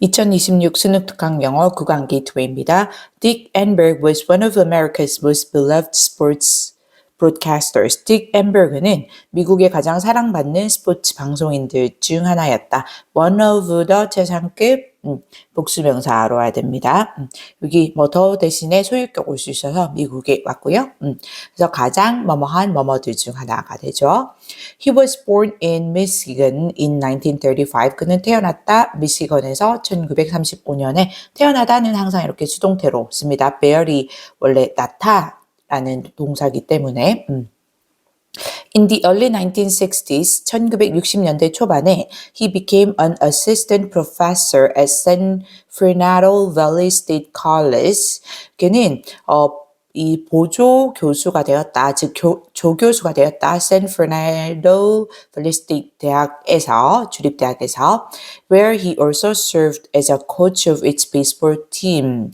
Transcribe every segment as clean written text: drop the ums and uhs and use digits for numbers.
2026 수능 특강 영어 구강 게이트웨이입니다. Dick Enberg was one of America's most beloved sports broadcasters. 딕 엠버그는 미국의 가장 사랑받는 스포츠 방송인들 중 하나였다. One of the 최상급 복수명사로 와야 됩니다. 여기 뭐 더 대신에 소유격 올 수 있어서 미국에 왔고요. 그래서 가장 뭐뭐한 뭐뭐들 중 하나가 되죠. He was born in Michigan in 1935. 그는 태어났다 미시건에서 1935년에 태어나다는 항상 이렇게 수동태로 씁니다. barely 원래 라는 동사이기 때문에 In the early 1960s, 1960년대 초반에 he became an assistant professor at San Fernando Valley State College. 그는 이 보조 교수가 되었다, 즉 조교수가 되었다. San Fernando Valley State 대학에서 주립대학에서 where he also served as a coach of its baseball team.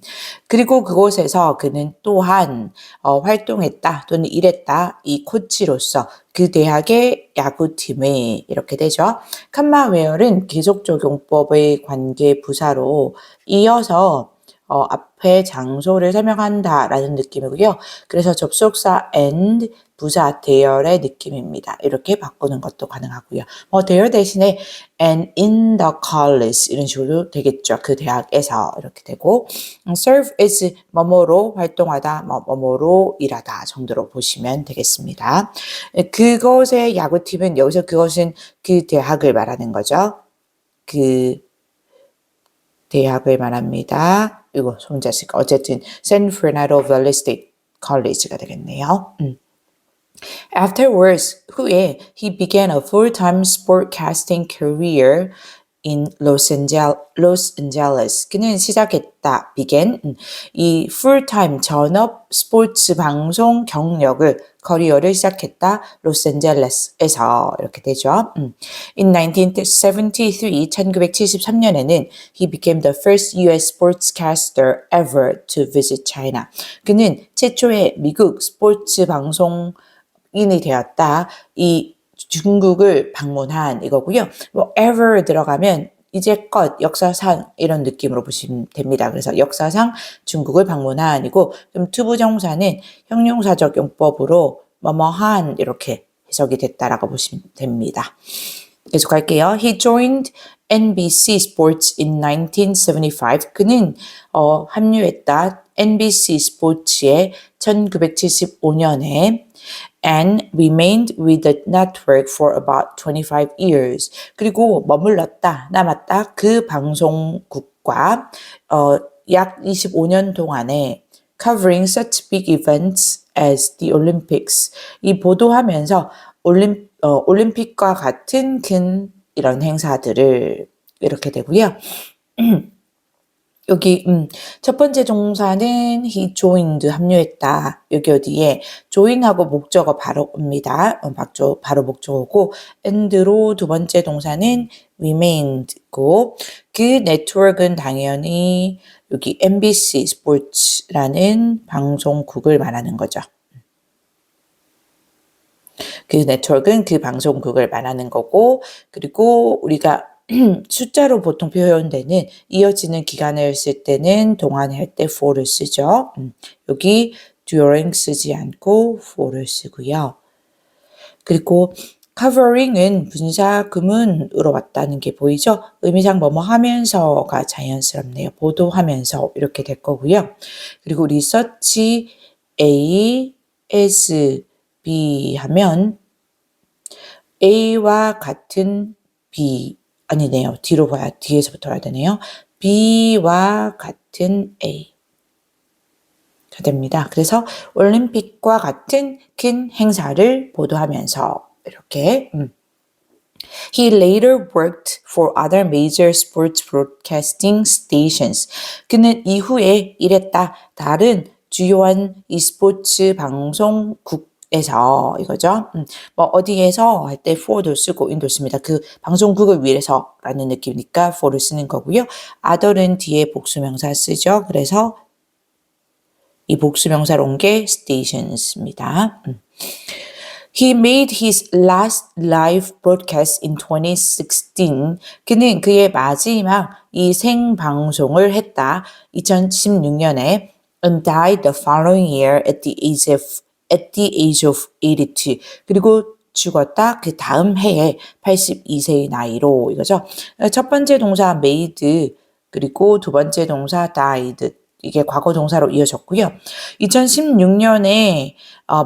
그리고 그곳에서 그는 또한 활동했다 또는 일했다. 이 코치로서 그 대학의 야구팀에 이렇게 되죠. 컴마 where은 계속적용법의 관계 부사로 이어서 앞에 장소를 설명한다 라는 느낌이고요. 그래서 접속사 and 부사 대열의 느낌입니다. 이렇게 바꾸는 것도 가능하고요. 대열 대신에 and in the college 이런 식으로 되겠죠. 그 대학에서 이렇게 되고 serve is 뭐뭐로 활동하다, 뭐뭐로 일하다 정도로 보시면 되겠습니다. 그것의 야구팀은 여기서 그것은 그 대학을 말하는 거죠. 그 대학을 말합니다. 이거 손자식 어쨌든 San Fernando Valley State College가 되겠네요. Afterwards, 후에 he began a full-time sportcasting career in Los Angeles. 그는 시작했다, began, 이 full-time 전업 스포츠 방송 경력을, 커리어를 시작했다, 로스앤젤레스에서 이렇게 되죠. In 1973, 1973년에는 he became the first US sportscaster ever to visit China. 그는 최초의 미국 스포츠 방송인이 되었다. 이 중국을 방문한 이거고요. ever 들어가면 이제껏 역사상 이런 느낌으로 보시면 됩니다. 그래서 역사상 중국을 방문한이고 그럼 투부정사는 형용사적 용법으로 뭐뭐한 이렇게 해석이 됐다라고 보시면 됩니다. 계속 갈게요. He joined NBC Sports in 1975. 그는 합류했다. NBC 스포츠에 1975년에 and remained with the network for about 25 years. 그리고 머물렀다, 남았다. 그 방송국과 약 25년 동안에 covering such big events as the Olympics. 이 보도하면서 올림픽과 같은 큰 이런 행사들을 이렇게 되고요. 여기 첫 번째 동사는 he joined 합류했다. 여기 어디에 join하고 목적어 바로 옵니다. 바로 목적어고 and로 두 번째 동사는 remained고 그 네트워크는 당연히 여기 NBC 스포츠라는 방송국을 말하는 거죠. 그 네트워크는 그 방송국을 말하는 거고 그리고 우리가 숫자로 보통 표현되는 이어지는 기간을 쓸 때는 동안에 할 때 for를 쓰죠. 여기 during 쓰지 않고 for를 쓰고요. 그리고 covering은 분사 구문으로 왔다는 게 보이죠? 의미상 뭐뭐 하면서가 자연스럽네요. 보도하면서 이렇게 될 거고요. 그리고 research A as B 하면 A와 같은 B 아니네요. 뒤로 봐야 뒤에서부터 해야 되네요. B와 같은 A가 됩니다. 그래서 올림픽과 같은 큰 행사를 보도하면서 이렇게 He later worked for other major sports broadcasting stations. 그는 이후에 일했다. 다른 주요한 e스포츠 방송국 에서 이거죠. 어디에서 할 때 for도 쓰고 in도 씁니다. 그 방송국을 위해서라는 느낌이니까 for를 쓰는 거고요. other은 뒤에 복수명사 쓰죠. 그래서 이 복수명사로 온 게 stations입니다. He made his last live broadcast in 2016. 그는 그의 마지막 이 생방송을 했다. 2016년에 and died the following year at the age of 82. 그리고 죽었다. 그 다음 해에 82세의 나이로 이거죠. 첫 번째 동사 made 그리고 두 번째 동사 died 이게 과거 동사로 이어졌고요. 2016년에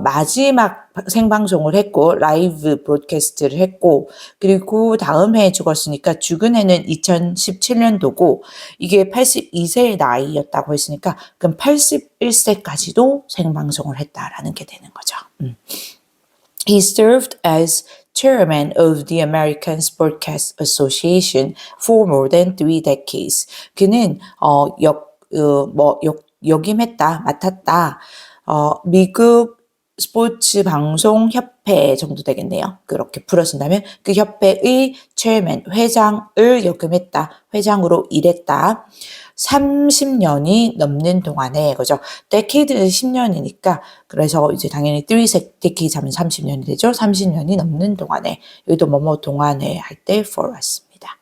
마지막 생방송을 했고 라이브 브로드캐스트를 했고 그리고 다음 해에 죽었으니까 죽은 해는 2017년도고 이게 82세의 나이였다고 했으니까 그럼 81세까지도 생방송을 했다라는 게 되는 거죠. He served as chairman of the American Sportscast Association for more than 3 decades. 그는 역임했다, 맡았다. 미국 스포츠 방송 협회 정도 되겠네요. 그렇게 풀어진다면 그 협회의 chairman, 회장을 역임했다. 회장으로 일했다. 30년이 넘는 동안에 그죠? decade는 10년이니까 그래서 이제 당연히 3 decades 하면 30년이 되죠. 30년이 넘는 동안에 여기도 뭐뭐 동안에 할 때 for 왔습니다.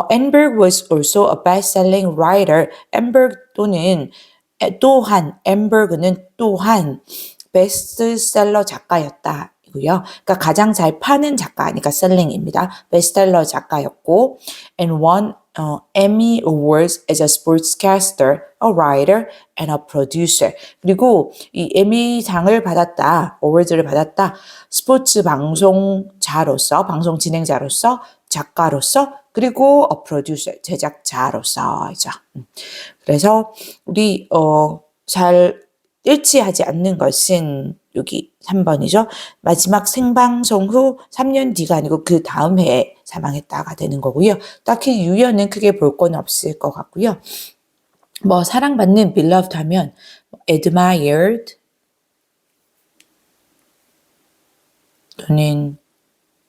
Enberg was also a best-selling writer. Enberg는 또한 베스트셀러 작가였다. 이고요. 그러니까 가장 잘 파는 작가니까 selling입니다. 베스트셀러 작가였고 and won Emmy Awards as a sportscaster, a writer, and a producer. 그리고 이 에미상을 받았다, 어워즈를 받았다. 스포츠 방송자로서, 방송 진행자로서, 작가로서, 그리고 a producer, 제작자로서이죠. 그래서 우리 잘 일치하지 않는 것은 여기 3번이죠. 마지막 생방송 후 3년 뒤가 아니고 그 다음 해에 사망했다가 되는 거고요. 딱히 유연은 크게 볼 건 없을 것 같고요. 뭐 사랑받는 beloved 하면 admired 또는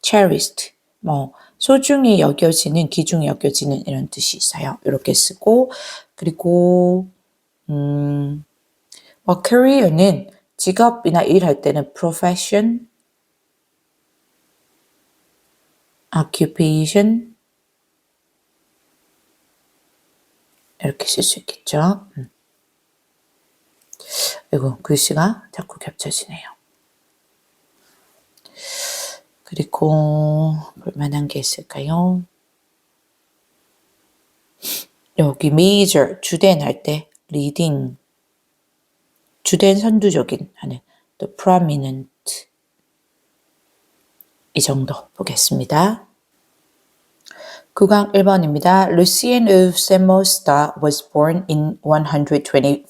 cherished 뭐 소중히 여겨지는, 귀중히 여겨지는 이런 뜻이 있어요. 이렇게 쓰고 그리고 career는 직업이나 일할 때는 profession, occupation 이렇게 쓸 수 있겠죠. 이거 글씨가 자꾸 겹쳐지네요. 그리고 볼만한 게 있을까요? 여기 major, 주된 할 때 leading, 주된 선두적인 하는 또 prominent 이 정도 보겠습니다. 구강 1번입니다. Lucien of Samosta was born in 125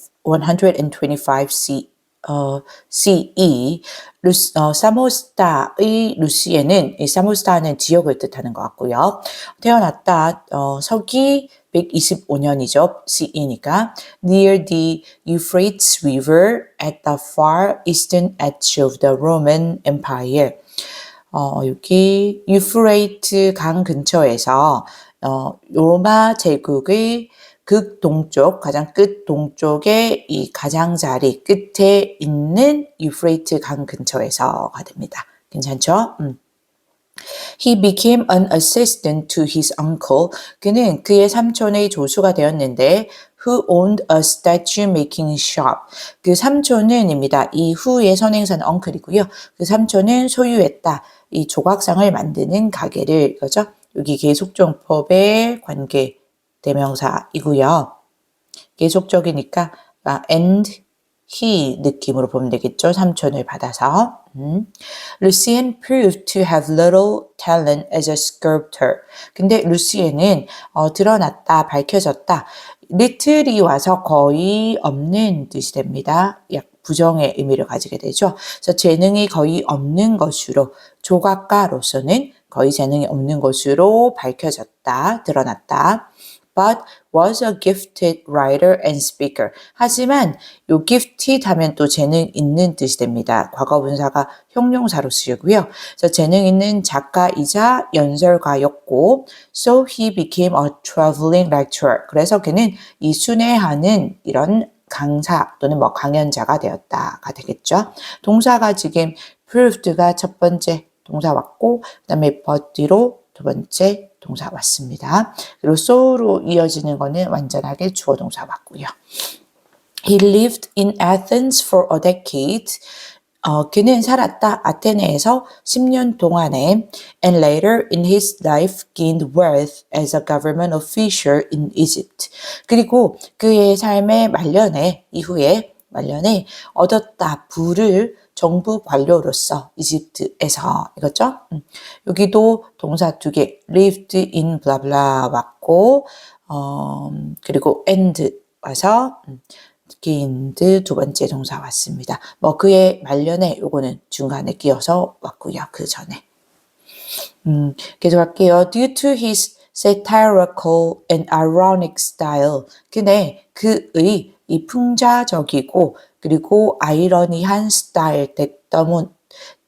CE. 사모스타의 루시엔은 이 사모스타는 지역을 뜻하는 것 같고요. 태어났다 서기 125년이죠. CE니까 near the Euphrates River at the far eastern edge of the Roman Empire. 여기 유프레이트 강 근처에서 로마 제국의 극동쪽, 가장 끝 동쪽의 이 가장자리 끝에 있는 유프레이트 강 근처에서가 됩니다. 괜찮죠? He became an assistant to his uncle. 그는 그의 삼촌의 조수가 되었는데 who owned a statue making shop. 그 삼촌은입니다. 이 후의 선행사는 uncle이고요. 그 삼촌은 소유했다. 이 조각상을 만드는 가게를 이거죠. 여기 계속정법의 관계 대명사이고요. 계속적이니까 and he 느낌으로 보면 되겠죠. 삼촌을 받아서. Lucien proved to have little talent as a sculptor. 근데 루시엔은 드러났다, 밝혀졌다. little이 와서 거의 없는 뜻이 됩니다. 약 부정의 의미를 가지게 되죠. 그래서 재능이 거의 없는 것으로 조각가로서는 거의 재능이 없는 것으로 밝혀졌다, 드러났다. But was a gifted writer and speaker. 하지만 요 gifted 하면 또 재능 있는 뜻이 됩니다. 과거분사가 형용사로 쓰이고요. 그래서 재능 있는 작가이자 연설가였고 so he became a traveling lecturer. 그래서 그는 이 순회하는 이런 강사 또는 뭐 강연자가 되었다가 되겠죠. 동사가 지금 proved가 첫 번째 동사 왔고 그 다음에 but 뒤로 두 번째 동사 왔습니다. 그리고 so로 이어지는 거는 완전하게 주어 동사 왔고요. He lived in Athens for a decade. 그는 살았다 아테네에서 10년 동안에 and later in his life gained wealth as a government official in Egypt. 그리고 그의 삶의 이후에 말년에 얻었다 부를 정부 관료로서 이집트에서 이거죠. 여기도 동사 두 개 lived in blah blah 왔고 그리고 and 와서 gained 두 번째 동사 왔습니다. 그의 말년에 요거는 중간에 끼어서 왔고요. 그 전에. 계속 할게요. Due to his satirical and ironic style. 그의 이 풍자적이고 그리고 아이러니한 스타일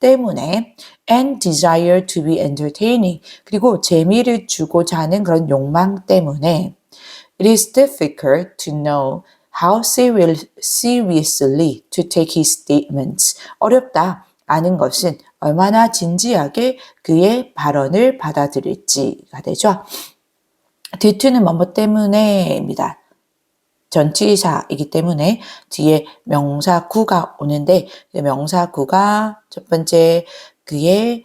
때문에 and desire to be entertaining. 그리고 재미를 주고자 하는 그런 욕망 때문에 it is difficult to know how seriously to take his statements. 어렵다. 아는 것은 얼마나 진지하게 그의 발언을 받아들일지가 되죠. due to는 뭐뭐 때문에입니다. 전치사이기 때문에 뒤에 명사구가 오는데 명사구가 첫 번째 그의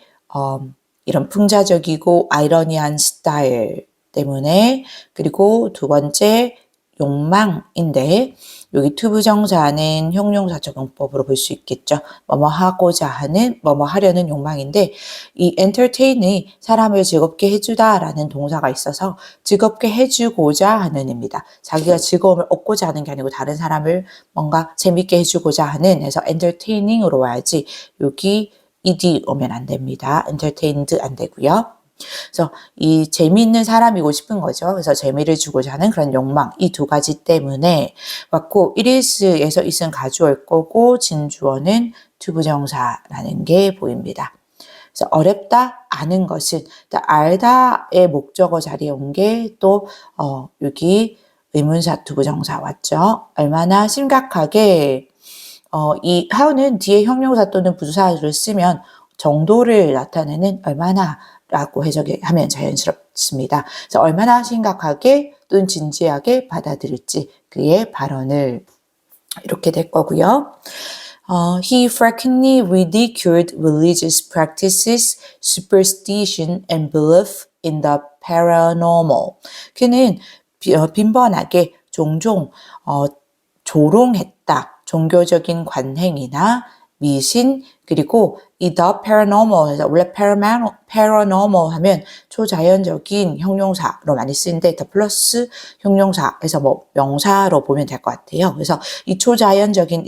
이런 풍자적이고 아이러니한 스타일 때문에 그리고 두 번째 욕망인데 여기 투부정사는 형용사 적용법으로 볼 수 있겠죠. 뭐뭐 하고자 하는 뭐뭐 하려는 욕망인데 이 entertain이 사람을 즐겁게 해주다라는 동사가 있어서 즐겁게 해주고자 하는 입니다. 자기가 즐거움을 얻고자 하는 게 아니고 다른 사람을 뭔가 재밌게 해주고자 하는 해서 entertaining으로 와야지 여기 ed 오면 안 됩니다. entertained 안 되고요. 그래서 이 재미있는 사람이고 싶은 거죠. 그래서 재미를 주고자 하는 그런 욕망 이 두 가지 때문에 왔고 it is에서 it은 가주어일 거고 진주어는 투부정사라는 게 보입니다. 그래서 어렵다 아는 것은 알다의 목적어 자리에 온 게 또 여기 의문사 투부정사 왔죠. 얼마나 심각하게 이 how는 뒤에 형용사 또는 부사를 쓰면 정도를 나타내는 얼마나 라고 해석하면 자연스럽습니다. 그래서 얼마나 심각하게 또는 진지하게 받아들일지 그의 발언을 이렇게 될 거고요. He frequently ridiculed religious practices, superstition, and belief in the paranormal. 그는 빈번하게 종종 조롱했다. 종교적인 관행이나 미신 그리고 이 the paranormal 원래 paranormal 하면 초자연적인 형용사로 많이 쓰는데 the 플러스 형용사에서 명사로 보면 될 것 같아요. 그래서 이 초자연적인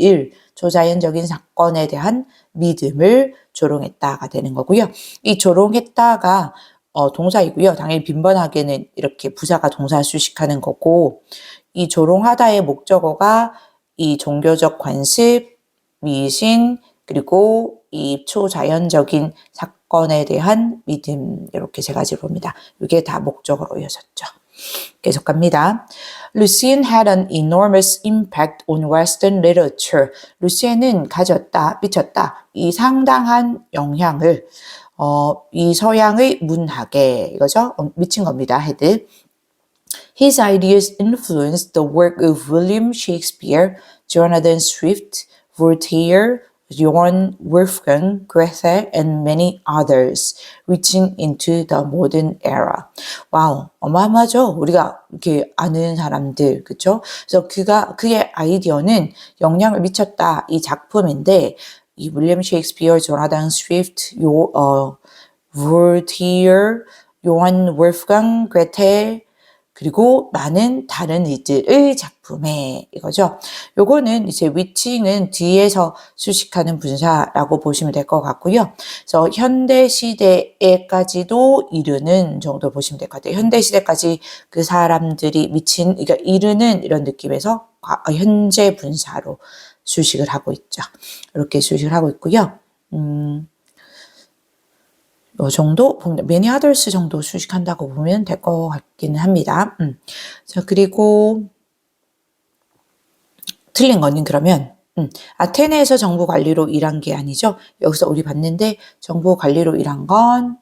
초자연적인 사건에 대한 믿음을 조롱했다가 되는 거고요. 이 조롱했다가 동사이고요. 당연히 빈번하게는 이렇게 부사가 동사 수식하는 거고 이 조롱하다의 목적어가 이 종교적 관습 미신 그리고 이 초자연적인 사건에 대한 믿음 이렇게 세 가지를 봅니다. 이게 다 목적으로 이어졌죠. 계속 갑니다. Lucien had an enormous impact on Western literature. 루시엔은 미쳤다. 이 상당한 영향을 이 서양의 문학에 이거죠. 미친 겁니다. had. His ideas influenced the work of William Shakespeare, Jonathan Swift, Voltaire, Johann Wolfgang Goethe, and many others, reaching into the modern era. 와우, 어마어마하죠? 우리가 이렇게 아는 사람들, 그쵸? 그래서 그의 아이디어는 영향을 미쳤다. 이 작품인데, 이 윌리엄 셰익스피어, 조나단 스위프트, 볼티어, 요한 wolfgang 괴테, 그리고 많은 다른 이들의 작품에 이거죠. 요거는 이제 위칭은 뒤에서 수식하는 분사라고 보시면 될 것 같고요. 그래서 현대 시대에까지도 이르는 정도 보시면 될 것 같아요. 현대 시대까지 그 사람들이 미친, 그러니까 이르는 이런 느낌에서 현재 분사로 수식을 하고 있죠. 이렇게 수식을 하고 있고요. 요 정도, many others 정도 수식한다고 보면 될 것 같기는 합니다. 자, 그리고 틀린 거는 그러면 아테네에서 정부 관리로 일한 게 아니죠. 여기서 우리 봤는데 정부 관리로 일한 건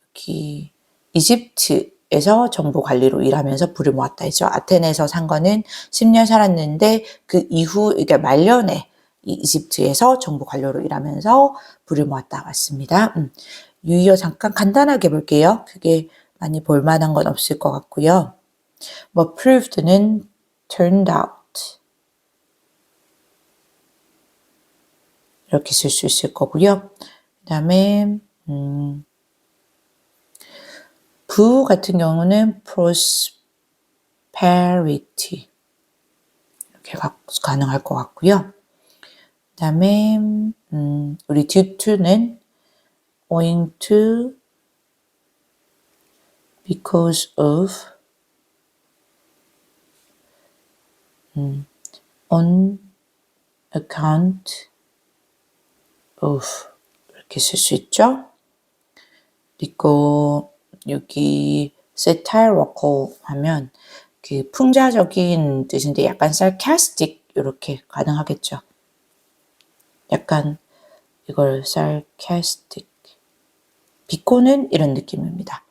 여기 이집트에서 정부 관리로 일하면서 부를 모았다 했죠. 아테네에서 산 거는 10년 살았는데 그 이후 그러니까 말년에 이 이집트에서 정부 관료로 일하면서 부를 모았다 맞습니다. 유의어 잠깐 간단하게 볼게요. 그게 많이 볼 만한 건 없을 것 같고요. 뭐 proved는 turned out 이렇게 쓸 수 있을 거고요. 그 다음에 부 같은 경우는 prosperity 이렇게 가능할 것 같고요. 그 다음에 우리 due to는 owing to, because of, on account of 이렇게 쓸 수 있죠. 그리고 여기 satirical 하면 그 풍자적인 뜻인데 약간 sarcastic 이렇게 가능하겠죠. 약간 이걸 sarcastic 비꼬는 이런 느낌입니다.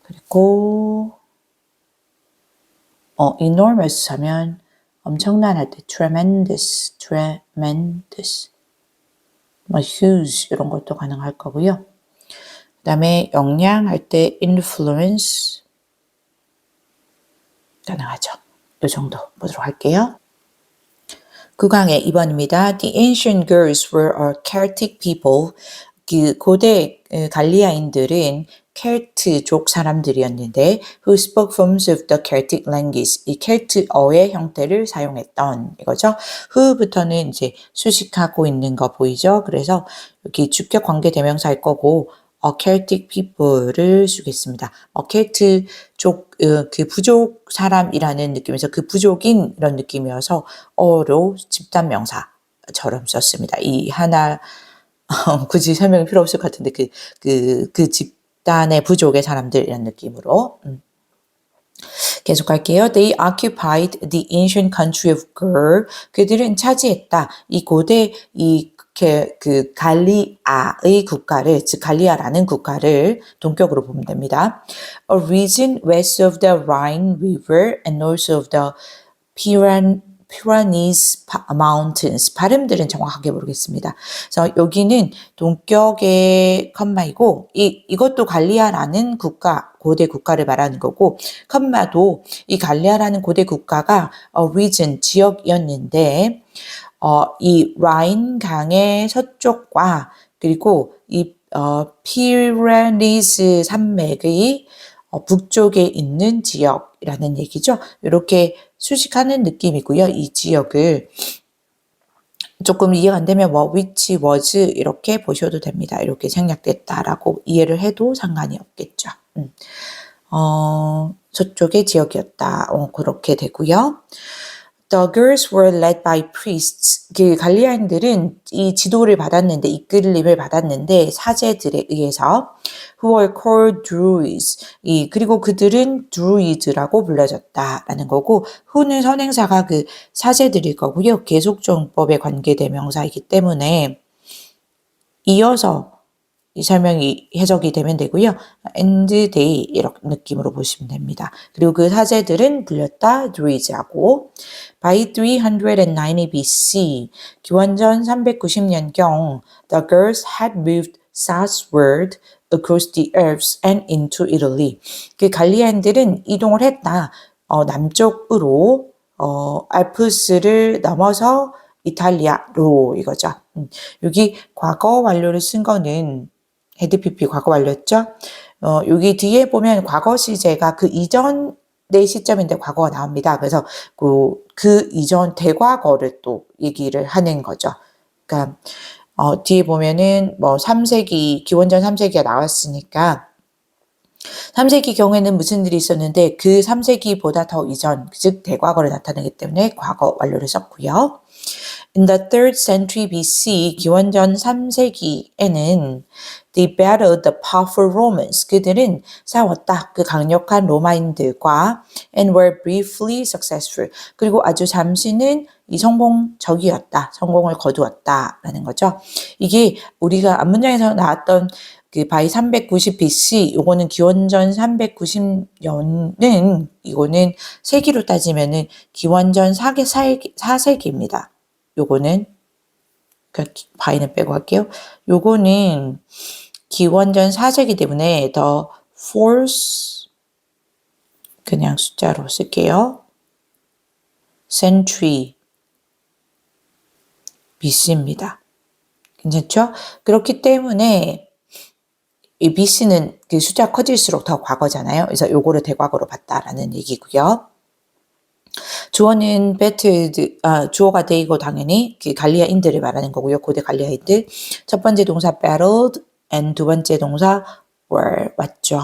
그리고 enormous 하면 엄청난 할 때 tremendous, 뭐 huge 이런 것도 가능할 거고요. 그 다음에 영향할 때 influence 가능하죠. 이 정도 보도록 할게요. 9강의 2번입니다. The ancient Greeks were a Celtic people. 그 고대 갈리아인들은 켈트족 사람들이었는데 who spoke forms of the Celtic language. 이 켈트어의 형태를 사용했던 이거죠. who부터는 이제 수식하고 있는 거 보이죠? 그래서 여기 주격 관계 대명사일 거고 Celtic people를 쓰겠습니다. 켈트족 그 부족 사람이라는 느낌에서 그 부족인 이런 느낌이어서 어로 집단 명사처럼 썼습니다. 이 하나 굳이 설명이 필요 없을 것 같은데 그 집단의 부족의 사람들 이런 느낌으로 계속 할게요. They occupied the ancient country of Gur. 그들은 차지했다. 이 고대 그 갈리아의 국가를, 즉 갈리아라는 국가를 동격으로 보면 됩니다. A region west of the Rhine River and north of the Pyrenees Mountains. 발음들은 정확하게 모르겠습니다. 그래서 여기는 동격의 컴마이고 이것도 갈리아라는 국가, 고대 국가를 말하는 거고 컴마도 이 갈리아라는 고대 국가가 region, 지역이었는데 이 라인 강의 서쪽과 그리고 이 피레니스 산맥의 북쪽에 있는 지역이라는 얘기죠. 이렇게 수식하는 느낌이고요. 이 지역을 조금 이해가 안 되면 which was 이렇게 보셔도 됩니다. 이렇게 생략됐다라고 이해를 해도 상관이 없겠죠. 저쪽의 지역이었다. 그렇게 되고요. The girls were led by priests. 그 갈리아인들은 이 지도를 받았는데 이끌림을 받았는데 사제들에 의해서 who were called druids. 그리고 그들은 druids라고 불려졌다라는 거고 who는 선행사가 그 사제들일 거고요. 계속정법에 관계대명사이기 때문에 이어서 이 설명이 해석이 되면 되고요. and they 이런 느낌으로 보시면 됩니다. 그리고 그 사제들은 불렸다 druids하고 by 390 BC 기원전 390년경 the girls had moved southward across the Alps and into Italy. 그 갈리아인들은 이동을 했다. 남쪽으로 알프스를 넘어서 이탈리아로 이거죠. 여기 과거 완료를 쓴 거는 헤드피피 과거 완료였죠. 여기 뒤에 보면 과거 시제가 그 이전의 시점인데 과거가 나옵니다. 그래서 그 이전 대과거를 또 얘기를 하는 거죠. 그러니까 뒤에 보면은 3세기 기원전 3세기가 나왔으니까 3세기 경우에는 무슨 일이 있었는데 그 3세기보다 더 이전 즉 대과거를 나타내기 때문에 과거 완료를 썼고요. In the 3rd century BC, 기원전 3세기에는 they battled the powerful Romans. 그들은 싸웠다. 그 강력한 로마인들과 and were briefly successful. 그리고 아주 잠시는 이 성공적이었다. 성공을 거두었다라는 거죠. 이게 우리가 앞문장에서 나왔던 그 by 390 BC 요거는 기원전 390년은 이거는 세기로 따지면은 기원전 4세기입니다. 요거는 by는 빼고 할게요. 요거는 기원전 4세기 때문에 the 4th 그냥 숫자로 쓸게요. century BC입니다. 괜찮죠? 그렇기 때문에 이 BC는 그 숫자 커질수록 더 과거잖아요. 그래서 요거를 대과거로 봤다라는 얘기고요. 주어는 battled, 주어가 되고 당연히 그 갈리아인들을 말하는 거고요. 고대 갈리아인들. 첫 번째 동사 battled and 두 번째 동사 were 왔죠.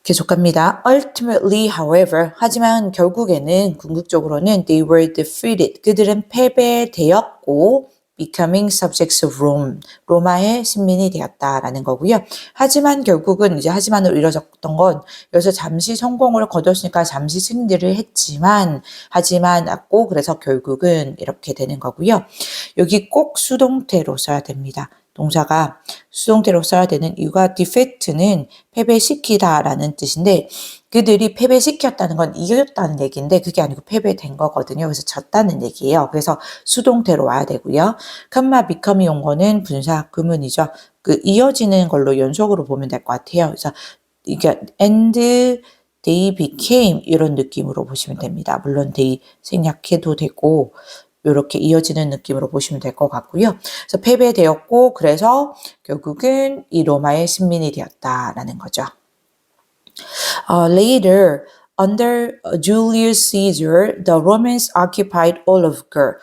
계속 갑니다. Ultimately, however, 하지만 결국에는 궁극적으로는 they were defeated. 그들은 패배되었고 becoming subjects of Rome. 로마의 식민이 되었다라는 거고요. 하지만 결국은 이제 하지만으로 이루어졌던 건 여기서 잠시 성공을 거뒀으니까 잠시 승리를 했지만 하지만 않고 그래서 결국은 이렇게 되는 거고요. 여기 꼭 수동태로 써야 됩니다. 동사가 수동태로 써야 되는 이유가 defeat는 패배시키다라는 뜻인데 그들이 패배시켰다는 건 이겼다는 얘기인데 그게 아니고 패배된 거거든요. 그래서 졌다는 얘기예요. 그래서 수동태로 와야 되고요. 컴마 become이 온 거는 분사 구문이죠. 그 이어지는 걸로 연속으로 보면 될 것 같아요. 그래서 이게 and they became 이런 느낌으로 보시면 됩니다. 물론 they 생략해도 되고 이렇게 이어지는 느낌으로 보시면 될 것 같고요. 그래서 패배되었고 그래서 결국은 이 로마의 식민이 되었다라는 거죠. Later, under Julius Caesar, the Romans occupied all of Gaul.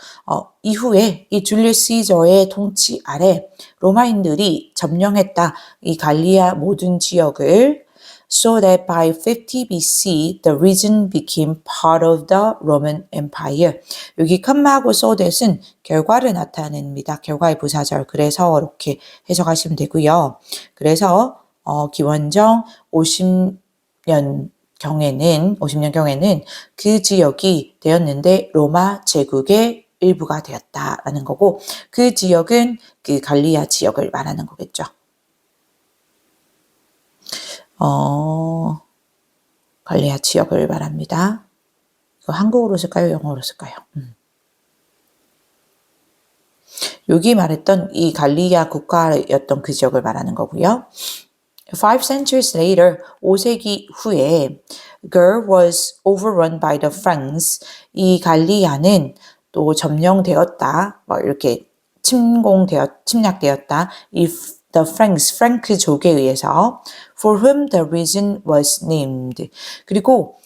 이후에 이 줄리우스 시저의 통치 아래 로마인들이 점령했다. 이 갈리아 모든 지역을 so that by 50 BC the region became part of the Roman Empire. 여기 컴마하고 so that은 결과를 나타냅니다. 결과의 부사절. 그래서 이렇게 해석하시면 되고요. 그래서 기원전 50년 경에는 그 지역이 되었는데 로마 제국의 일부가 되었다라는 거고 그 지역은 그 갈리아 지역을 말하는 거겠죠. 갈리아 지역을 말합니다. 이거 한국어로 쓸까요? 영어로 쓸까요? 여기 말했던 이 갈리아 국가였던 그 지역을 말하는 거고요. 5 centuries later, 5세기 후에 Gaul was overrun by the Franks. 이 갈리아는 또 점령되었다. 이렇게 침략되었다. The Franks, 프랑크족에 의해서 for whom the region was named. 그리고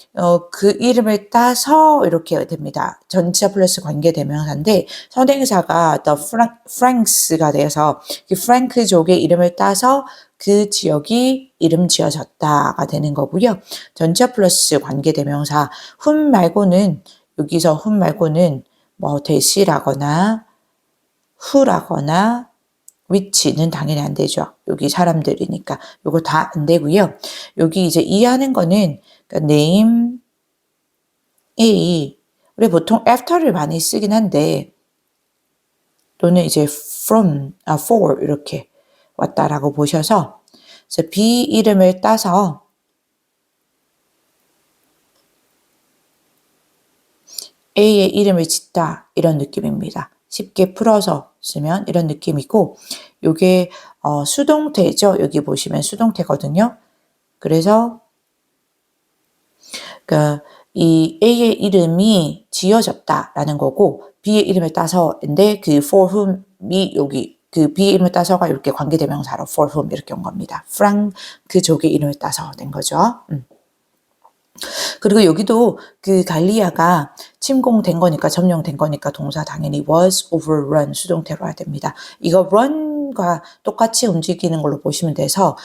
그 이름을 따서 이렇게 됩니다. 전치사 플러스 관계대명사인데 선행사가 the Franks가 돼서 그 프랑크족의 이름을 따서 그 지역이 이름 지어졌다가 되는 거고요. 전치사 플러스 관계대명사 whom 말고는 여기서 whom 말고는 뭐 대시라거나 who라거나 which는 당연히 안 되죠. 여기 사람들이니까 요거 다 안 되고요. 여기 이제 이해하는 거는 그러니까 name A 우리 보통 after를 많이 쓰긴 한데 또는 이제 from, for 이렇게 왔다라고 보셔서 그래서 B 이름을 따서 A의 이름을 짓다 이런 느낌입니다. 쉽게 풀어서 쓰면 이런 느낌이고 요게 수동태죠. 여기 보시면 수동태거든요. 그래서 이 A의 이름이 지어졌다라는 거고 B의 이름을 따서인데 그 for whom이 여기 그 B의 이름을 따서가 이렇게 관계대명사로 for whom 이렇게 온 겁니다. 프랑크족의 이름을 따서 된 거죠. 그리고 여기도 그 갈리아가 침공된 거니까 점령된 거니까 동사 당연히 was overrun 수동태로 해야 됩니다. 이거 run과 똑같이 움직이는 걸로 보시면 돼서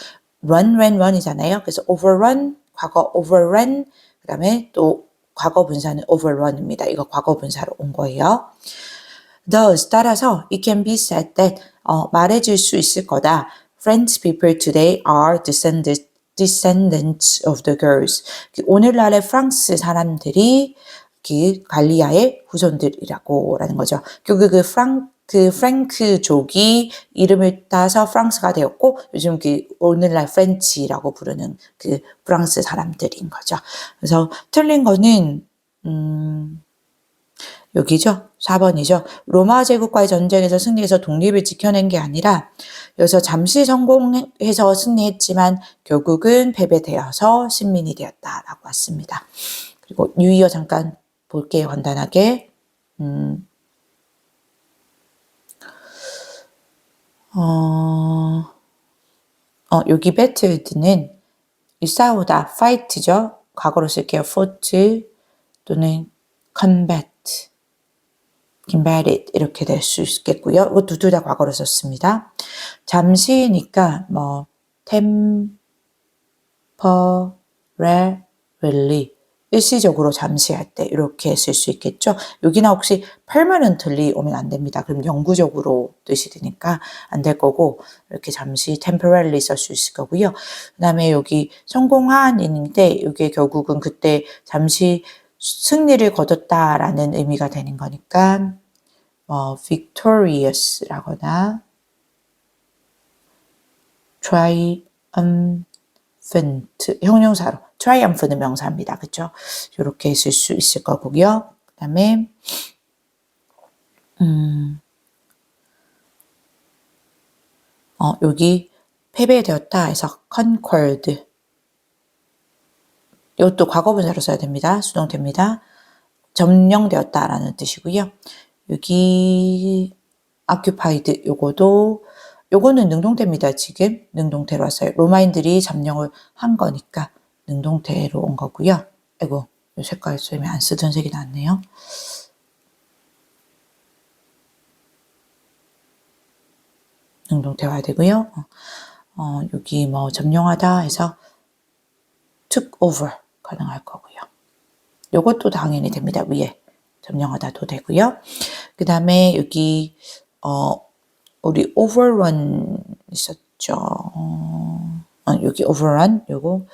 run when run이잖아요. 그래서 overrun 과거 overrun 그다음에 또 과거 분사는 overrun입니다. 이거 과거 분사로 온 거예요. Thus 따라서 it can be said that 말해줄 수 있을 거다. French people today are descendants of the girls. 오늘날의 프랑스 사람들이 그 갈리아의 후손들이라고 라는 거죠. 결국 그 프랭크족이 이름을 따서 프랑스가 되었고 요즘 그 오늘날 프렌치라고 부르는 그 프랑스 사람들인 거죠. 그래서 틀린 거는 여기죠. 4번이죠. 로마 제국과의 전쟁에서 승리해서 독립을 지켜낸 게 아니라 여기서 잠시 성공해서 승리했지만 결국은 패배되어서 식민이 되었다라고 왔습니다. 그리고 뉴이어 잠깐 볼게요. 간단하게. 여기 battled는 싸우다, fight죠. 과거로 쓸게요. fought 또는 combated 이렇게 될 수 있겠고요. 이것도 둘 다 과거로 썼습니다. 잠시니까 뭐 temporarily 일시적으로 잠시 할 때 이렇게 쓸 수 있겠죠. 여기나 혹시 permanently 오면 안 됩니다. 그럼 영구적으로 뜻이 되니까 안 될 거고 이렇게 잠시 temporarily 쓸 수 있을 거고요. 그 다음에 여기 성공한인데 이게 결국은 그때 잠시 승리를 거뒀다라는 의미가 되는 거니까 victorious라거나 triumphant 형용사로 triumph는 명사입니다. 그렇죠? 이렇게 쓸 수 있을 거고요. 그 다음에 여기 패배되었다 해서 conquered 이것도 과거분사로 써야 됩니다. 수동태입니다. 점령되었다라는 뜻이고요. 여기 occupied 요거는 능동태입니다. 지금 능동태로 왔어요. 로마인들이 점령을 한 거니까 능동태로 온 거고요. 아이고, 이 색깔 쌤이 안 쓰던 색이 나왔네요. 능동태 와야 되고요. 여기 뭐 점령하다 해서 took over 가능할 거고요. 요것도 당연히 됩니다. 위에 점령하다도 되고요. 그 다음에 여기 우리 overrun 있었죠. 여기 overrun 요거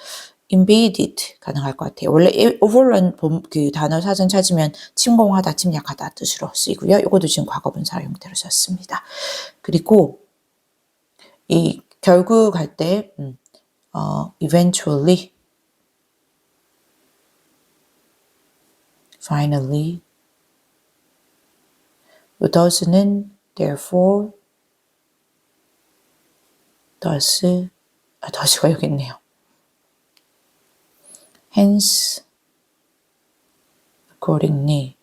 invaded 가능할 것 같아요. 원래 overrun 그 단어 사전 찾으면 침공하다, 침략하다 뜻으로 쓰이고요. 요것도 지금 과거분사 형태로 썼습니다. 그리고 이 결국 할 때 eventually finally thus는 therefore thus가 여기 있네요. hence accordingly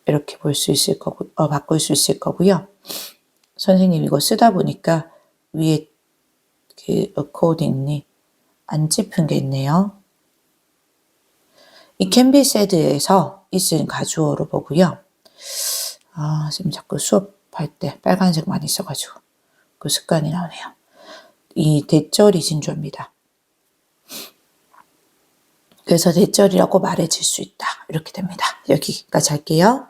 이렇게 볼 수 있을 거고 바꿀 수 있을 거고요. 선생님 이거 쓰다 보니까 위에 그 accordingly 안 짚은 게 있네요. 이 can be said에서 it은 가주어로 보고요. 지금 자꾸 수업할 때 빨간색 많이 써가지고 그 습관이 나오네요. 이 대절이 진주어입니다. 그래서 대절이라고 말해질 수 있다. 이렇게 됩니다. 여기까지 할게요.